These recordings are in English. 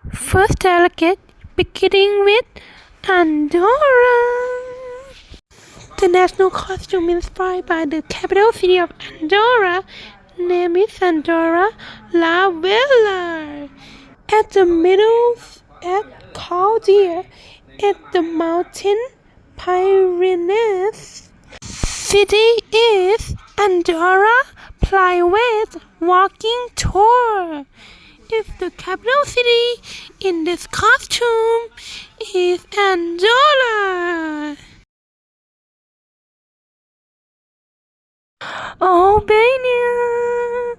First delegate, beginning with Andorra. The national costume inspired by the capital city of Andorra, name is Andorra la Vella. At the middle at Caldea, at the mountain Pyrenees. City is Andorra Private Walking Tour. If the capital city in this costume is Andorra. Albania.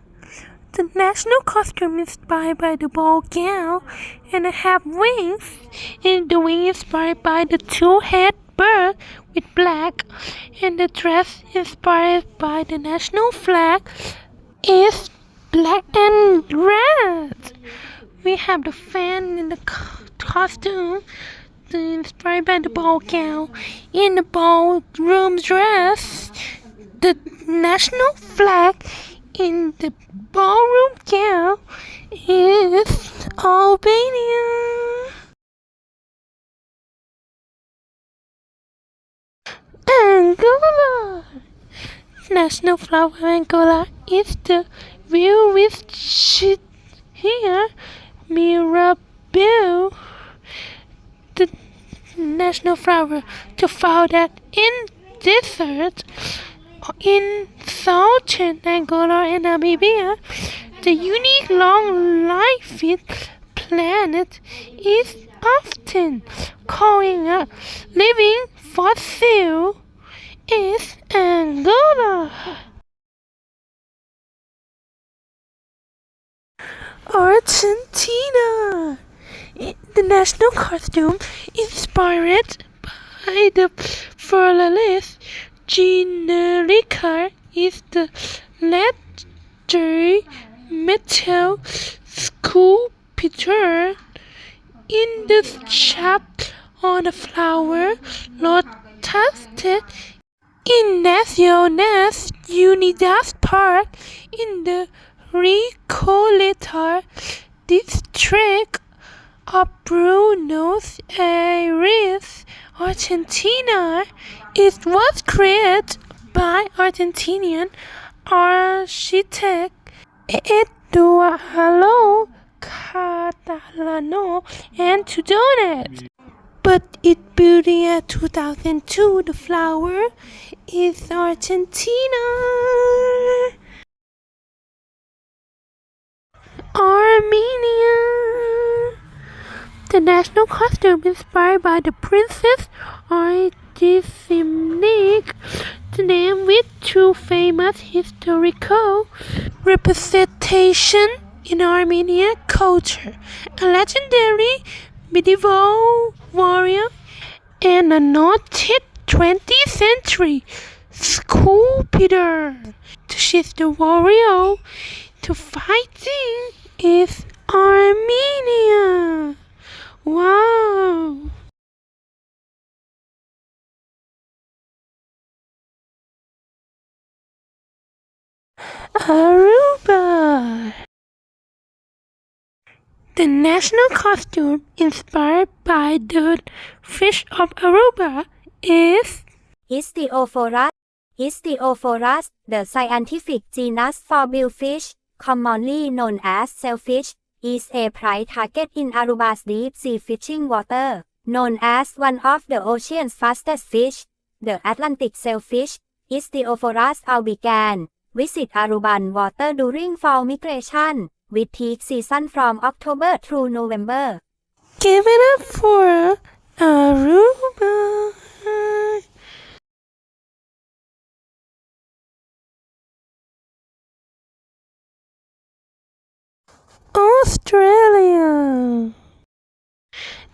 The national costume is inspired by the ball gown and have wings. And the wing is inspired by the two-head bird with black. And the dress inspired by the national flag is black and red. We have the fan in the costume inspired by the ball gown. In the ballroom dress, the national flag in the ballroom gown is Albania. Angola. National flower of Angola is the view with here Mirabelle. The national flower to found that in desert in southern Angola and Namibia. The unique long-lived planet is often called a living fossil is Angola. Argentina. The national costume inspired by the floralist generica is the leather metal sculpture in the shape on a flower lotus in Naciones Unidas Park in the Recoleta district of Buenos Aires, Argentina. It was created by Argentinian architect Eduardo Catalano and to donate. But it built in 2002. The flower is Argentina. Armenia. The national costume inspired by the princess Artisimic. The name with two famous historical representation in Armenian culture, a legendary medieval warrior and a noted 20th century sculptor. She's the warrior to fighting is Armenia. Wow! Aruba. The national costume inspired by the fish of Aruba is Histiophorus. Histiophorus, the scientific genus for billfish, commonly known as sailfish, is a prime target in Aruba's deep sea fishing water. Known as one of the ocean's fastest fish, the Atlantic sailfish, Histiophorus albicans, visit Aruban water during fall migration, with peak season from October through November. Give it up for Aruba. Australia.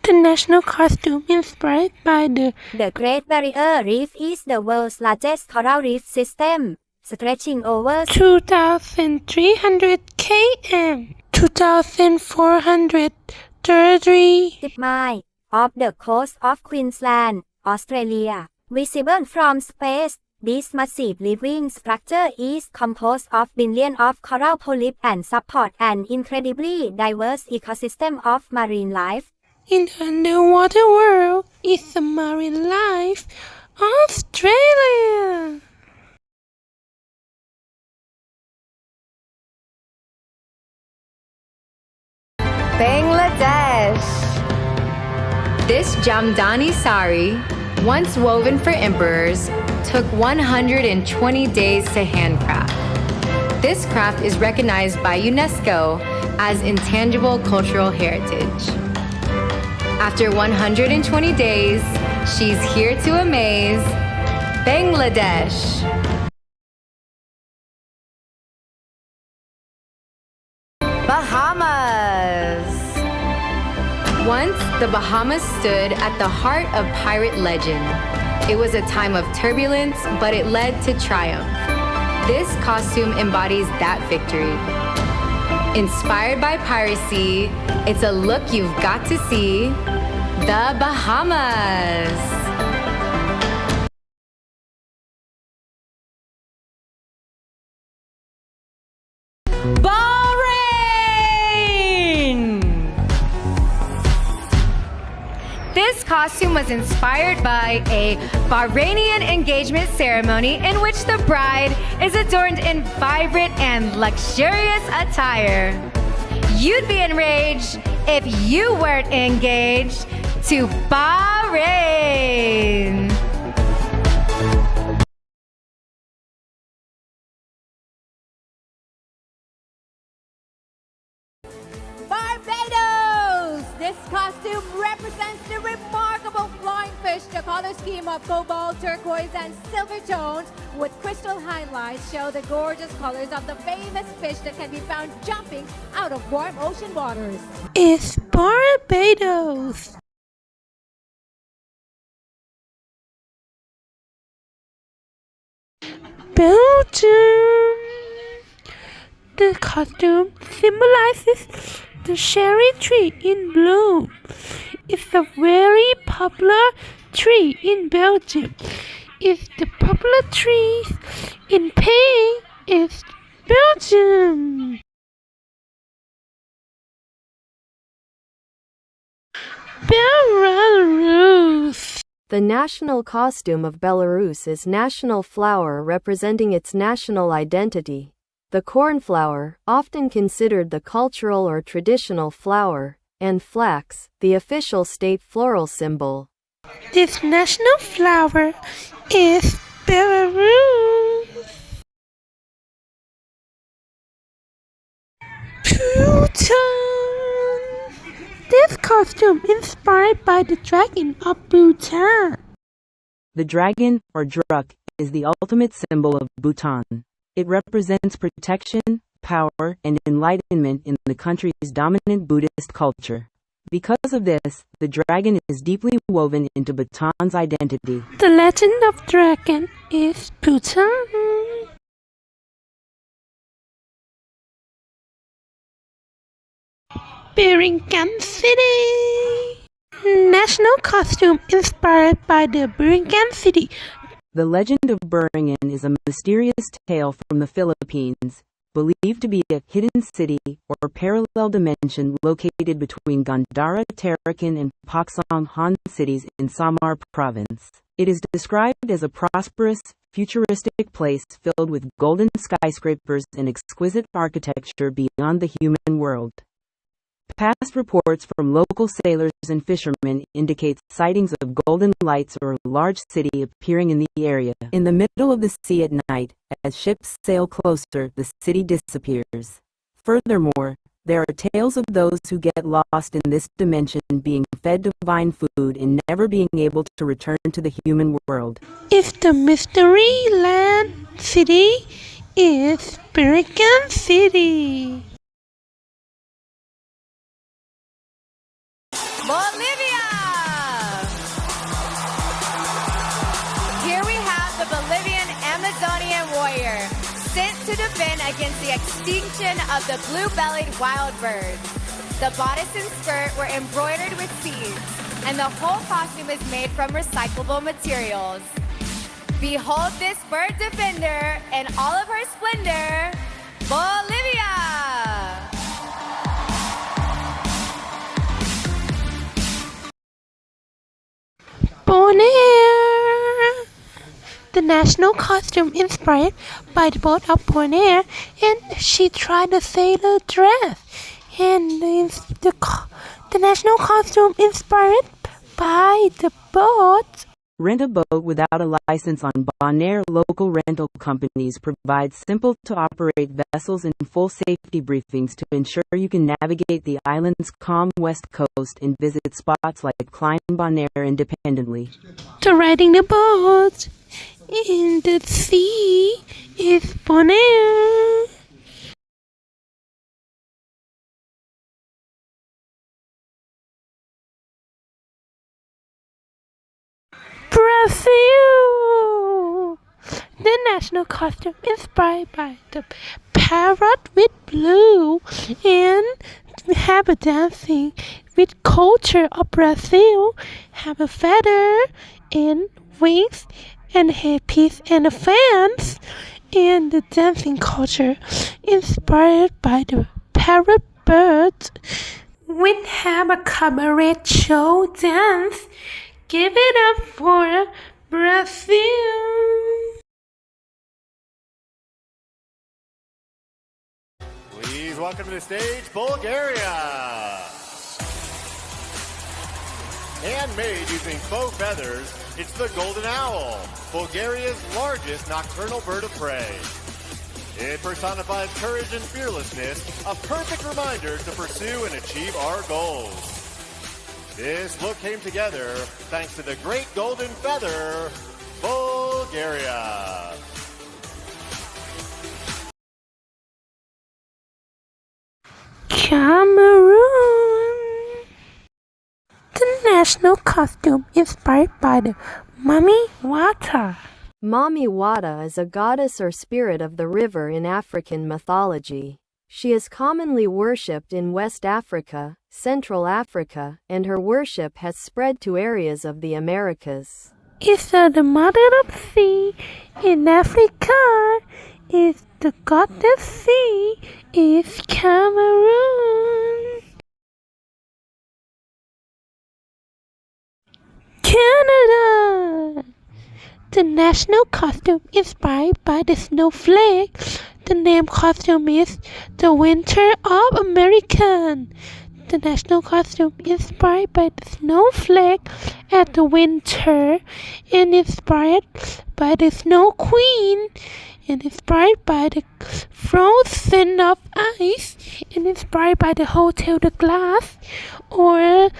The national costume inspired by the Great Barrier Reef is the world's largest coral reef system, stretching over 2,300 km, 2,430 miles off the coast of Queensland, Australia. Visible from space, This massive living structure is composed of billions of coral polyps and support an incredibly diverse ecosystem of marine life. In the underwater world is the marine life, Australia. Bangladesh. This Jamdani sari, once woven for emperors, took 120 days to handcraft. This craft is recognized by UNESCO as intangible cultural heritage. After 120 days, she's here to amaze Bangladesh. Bahamas. Once, the Bahamas stood at the heart of pirate legend. It was a time of turbulence, but it led to triumph. This costume embodies that victory. Inspired by piracy, it's a look you've got to see. The Bahamas. This costume was inspired by a Bahrainian engagement ceremony in which the bride is adorned in vibrant and luxurious attire. You'd be enraged if you weren't engaged to Bahrain. Barbados! This costume represents the remarkable flying fish. The color scheme of cobalt, turquoise, and silver tones with crystal highlights show the gorgeous colors of the famous fish that can be found jumping out of warm ocean waters. It's Barbados. Belgium. The costume symbolizes the cherry tree in bloom. It's a very popular tree in Belgium. It's the popular trees in pink is Belgium. Belarus. The national costume of Belarus is national flower representing its national identity. The cornflower, often considered the cultural or traditional flower, and flax, the official state floral symbol. This national flower is Belarus. Bhutan. This costume inspired by the dragon of Bhutan. The dragon, or druk, is the ultimate symbol of Bhutan. It represents protection, power, and enlightenment in the country's dominant Buddhist culture. Because of this, the dragon is deeply woven into Bhutan's identity. The legend of dragon is Bhutan. Birmingham City. National costume inspired by the Birmingham City. The legend of Birmingham is a mysterious tale from the Philippines, believed to be a hidden city or parallel dimension located between Gandara, Tarakan, and Paksong Han cities in Samar province. It is described as a prosperous, futuristic place filled with golden skyscrapers and exquisite architecture beyond the human world. Past reports from local sailors and fishermen indicate sightings of golden lights or a large city appearing in the area. In the middle of the sea at night, as ships sail closer, the city disappears. Furthermore, there are tales of those who get lost in this dimension being fed divine food and never being able to return to the human world. If the mystery land city is Birmingham City. Bolivia! Here we have the Bolivian Amazonian warrior, sent to defend against the extinction of the blue-bellied wild bird. The bodice and skirt were embroidered with seeds, and the whole costume is made from recyclable materials. Behold this bird defender in all of her splendor, Bolivia! Bonaire! The national costume inspired by the boat of Bonaire, and she tried a sailor dress. And the national costume inspired by the boat. Rent a boat without a license on Bonaire. Local rental companies provide simple-to-operate vessels and full safety briefings to ensure you can navigate the island's calm west coast and visit spots like Klein Bonaire independently. To riding the boat in the sea is Bonaire. Brazil! The national costume inspired by the parrot with blue and have a dancing with culture of Brazil, have a feather and wings and headpiece and a fans, and the dancing culture inspired by the parrot bird. We have a cabaret show dance. Give it up for Brazil. Please welcome to the stage, Bulgaria. Handmade using faux feathers, it's the golden owl, Bulgaria's largest nocturnal bird of prey. It personifies courage and fearlessness, a perfect reminder to pursue and achieve our goals. This look came together thanks to the great golden feather, Bulgaria. Cameroon. The national costume inspired by the Mami Wata. Mami Wata is a goddess or spirit of the river in African mythology. She is commonly worshipped in West Africa, Central Africa, and her worship has spread to areas of the Americas. Is the mother of sea in Africa? Is the goddess sea is Cameroon. Canada! The national costume inspired by the snowflake. The name costume is the Winter of American. The national costume inspired by the snowflake at the winter and inspired by the Snow Queen and inspired by the frozen of ice and inspired by the Hotel de Glace, or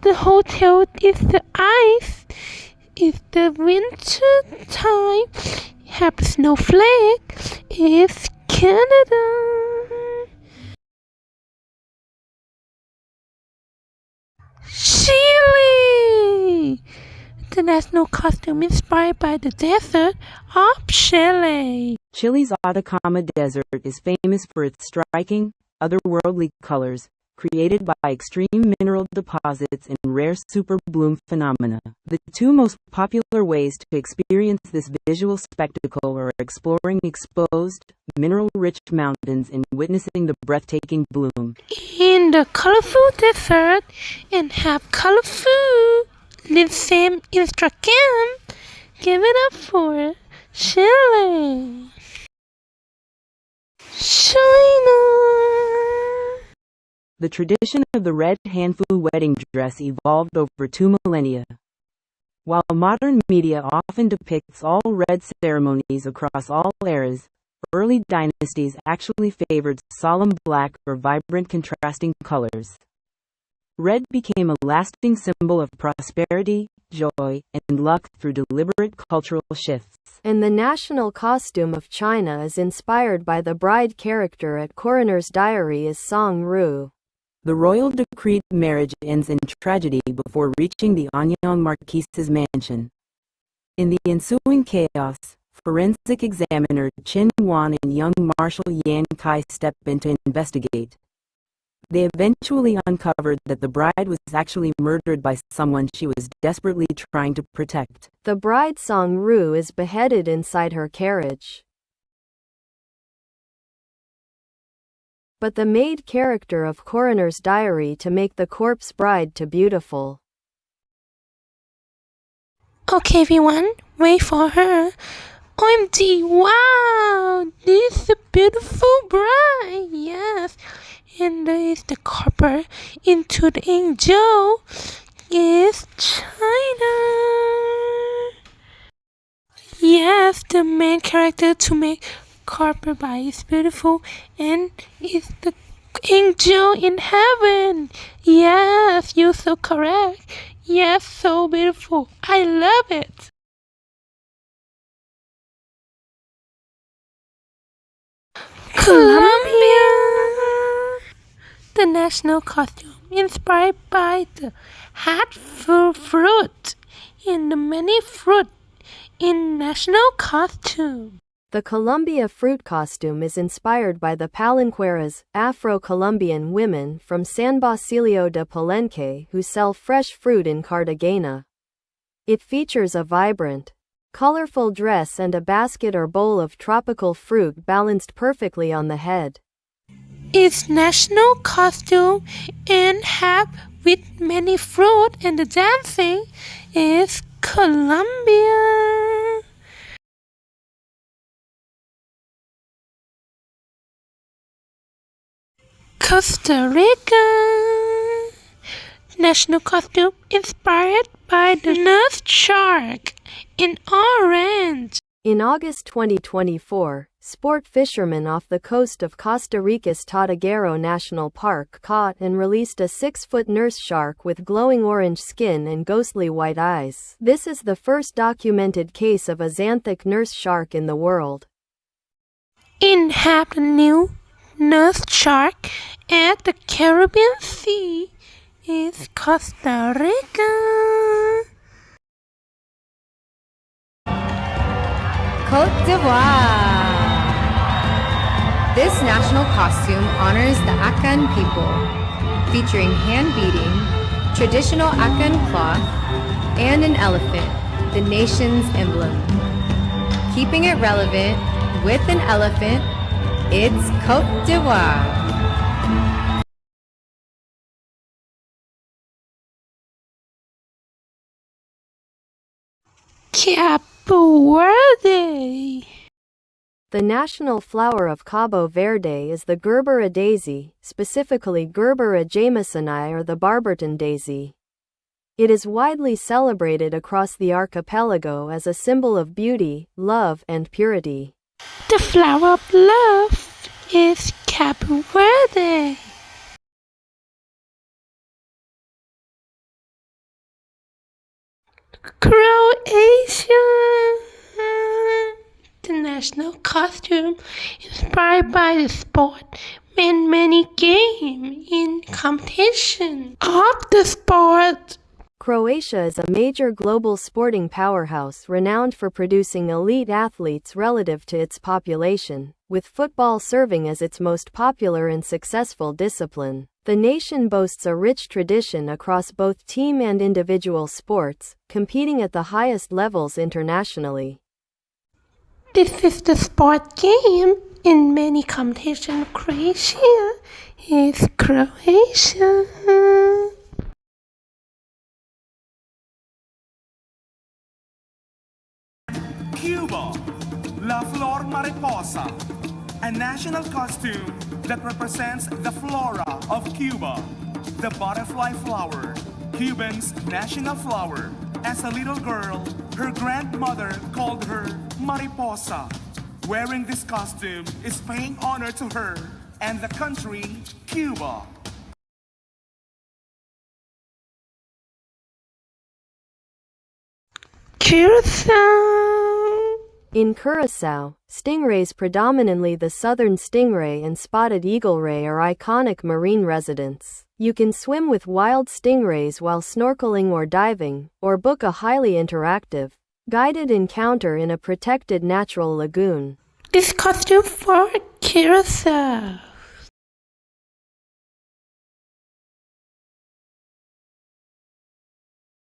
the hotel is the ice. Is the winter time, have the snowflake, is Canada. Chile! The national costume inspired by the desert of Chile. Chile's Atacama Desert is famous for its striking, otherworldly colors, created by extreme mineral deposits and rare superbloom phenomena. The two most popular ways to experience this visual spectacle are exploring exposed, mineral-rich mountains and witnessing the breathtaking bloom. In the colorful desert and have colorful the same Instagram. Give it up for Chile. China. The tradition of the red hanfu wedding dress evolved over 2 millennia. While modern media often depicts all red ceremonies across all eras, early dynasties actually favored solemn black or vibrant contrasting colors. Red became a lasting symbol of prosperity, joy, and luck through deliberate cultural shifts. And the national costume of China is inspired by the bride character at Coroner's Diary is Song Ru. The royal decreed marriage ends in tragedy before reaching the Anyang Marquise's mansion. In the ensuing chaos, forensic examiner Qin Wan and young Marshal Yan Kai step in to investigate. They eventually uncovered that the bride was actually murdered by someone she was desperately trying to protect. The bride Song-ru is beheaded inside her carriage. But the maid character of Coroner's Diary to make the corpse bride to beautiful. Okay, everyone, wait for her. OMG, wow, this is a beautiful bride, yes. And there is the copper into the angel. Yes, China. Yes, the main character to make copper bride is beautiful and is the angel in heaven. Yes, you're so correct. Yes, so beautiful. I love it. Colombia. The national costume inspired by the hatful fruit and the many fruit in national costume. The Colombia fruit costume is inspired by the palenqueras, Afro-Colombian women from San Basilio de Palenque who sell fresh fruit in Cartagena. It features a vibrant, colorful dress and a basket or bowl of tropical fruit balanced perfectly on the head. Its national costume and hat with many fruit and the dancing is Colombia. Costa Rica. National costume inspired by the nurse shark in orange. In August 2024, sport fishermen off the coast of Costa Rica's Tataguero National Park caught and released a 6-foot nurse shark with glowing orange skin and ghostly white eyes. This is the first documented case of a xanthic nurse shark in the world. Inhabit the new nurse shark at the Caribbean Sea is Costa Rica. Côte d'Ivoire. This national costume honors the Akan people, featuring hand beating, traditional Akan cloth, and an elephant, the nation's emblem. Keeping it relevant with an elephant, it's Côte d'Ivoire. Cabo Verde. The national flower of Cabo Verde is the Gerbera daisy, specifically Gerbera jamesoni or the Barberton daisy. It is widely celebrated across the archipelago as a symbol of beauty, love, and purity. The flower of love is Cabo Verde. Croatia. The national costume inspired by the sport and many games in competition of the sport. Croatia is a major global sporting powerhouse renowned for producing elite athletes relative to its population, with football serving as its most popular and successful discipline. The nation boasts a rich tradition across both team and individual sports, competing at the highest levels internationally. This is the sport game in many competitions. Croatia is Croatia. Cuba, La Flor Mariposa, a national costume that represents the flora of Cuba, the butterfly flower, Cuban's national flower. As a little girl, her grandmother called her Mariposa. Wearing this costume is paying honor to her and the country, Cuba. Curacao. In Curacao, stingrays, predominantly the southern stingray and spotted eagle ray, are iconic marine residents. You can swim with wild stingrays while snorkeling or diving, or book a highly interactive, guided encounter in a protected natural lagoon. This costume for Curacao.